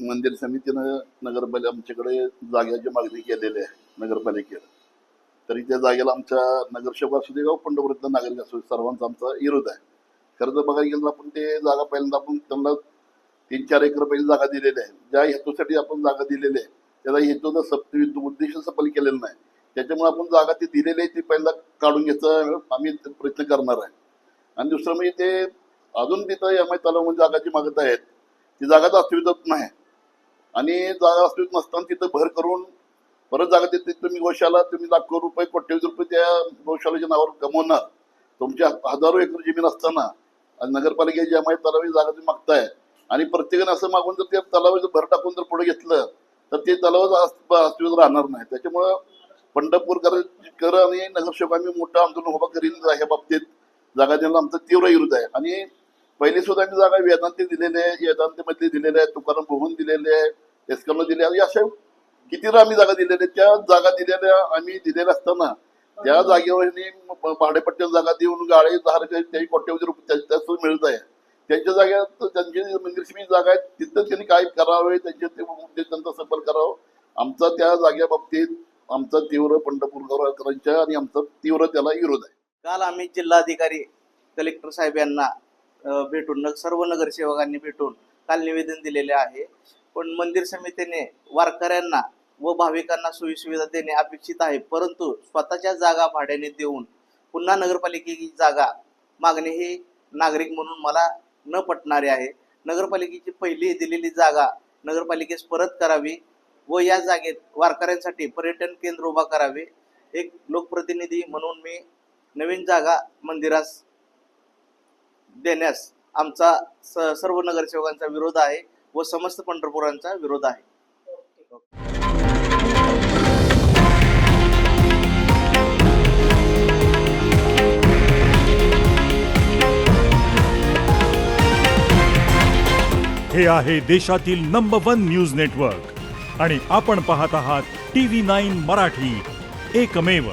मंदिर समितीनं आमच्याकडे जागेची मागणी केलेली आहे नगरपालिकेत. तरी त्या जागेला आमच्या नगरसेवक असू दे किंवा पंढरपूरचा नागरिक असू दे सर्वांचा आमचा विरोध आहे. खरं तर बघायला गेलं आपण ते जागा पहिल्यांदा आपण त्यांना 3-4 एकर पहिली जागा दिलेली आहे. ज्या हेतूसाठी आपण जागा दिलेली आहे त्याचा हेतूचा उद्देश सफल केलेला नाही. त्याच्यामुळे आपण जागा ती दिलेली आहे ती पहिला काढून घ्यायचा आम्ही प्रयत्न करणार आहे. आणि दुसरं म्हणजे ते अजून तिथं MI तलावामध्ये जागाची मागत आहेत ती जागाच अस्तित्वात नाही. आणि जागा अस्तित्वात नसताना तिथं भर करून परत जागा देते तुम्ही गोशाला तुम्ही लाखो रुपये कोट्यवधी रुपये त्या गोशालेच्या नावावर कमवणार. तुमच्या हजारो एकर जमीन असताना नगरपालिकेची MI तलावाची जागा तुम्ही मागताय आणि प्रत्येकाने असं मागून जर त्या तलावाचं भर टाकून जर पुढे घेतलं तर ते तलावाचं अस्तित्वात राहणार नाही. त्याच्यामुळं पंढरपूरकर आणि नगरसेवकांनी मोठं आंदोलन उभा करीन ह्या बाबतीत जागा देण्याला आमचा तीव्र विरोध आहे. आणि पहिली सुद्धा आम्ही जागा वेदांती दिलेले आहे, वेदांतीमधले दिलेले आहे, तुकाराम भवन दिलेले आहे, एसकमला दिले आहे, अशा किती आम्ही जागा दिलेल्या त्या जागा दिलेल्या आम्ही दिलेल्या असताना त्या जागेवर भाडेपट्ट्याला जागा देऊन गाळे त्याही कोट्यवधी रुपये त्याच मिळत आहे. त्यांच्या जागेत त्यांची मंदिर समिती जागा आहे तिथं त्यांनी काय करावे त्यांचे ते मुद्दे त्यांचा सफल करावं. आमचा त्या जागेबाबतीत आमचा तीव्र पंढरपूरकरांच्या आणि आमचा तीव्र त्याला विरोध आहे. काल आम्ही जिल्हाधिकारी कलेक्टर साहेब यांना भेटून सर्व नगरसेवकांनी भेटून काल निवेदन दिलेले आहे. पण मंदिर समितीने वारकऱ्यांना व भाविकांना सोयीसुविधा देणे अपेक्षित आहे, परंतु स्वतःच्या जागा भाड्याने देऊन पुन्हा नगरपालिकेची जागा मागणे हे नागरिक म्हणून मला न पटणारे आहे. नगरपालिकेची पहिली दिलेली जागा नगरपालिकेस परत करावी व या जागेत वारकऱ्यांसाठी पर्यटन केंद्र उभा करावे. एक लोकप्रतिनिधी म्हणून मी नवीन जागा मंदिरास देण्यास आमचा सर्व नगरसेवकांचा विरोध आहे व समस्त पंढरपुरांचा विरोध आहे. हे आहे देशातील नंबर 1 न्यूज नेटवर्क आणि आपण पाहत आहात TV9 मराठी, एकमेव.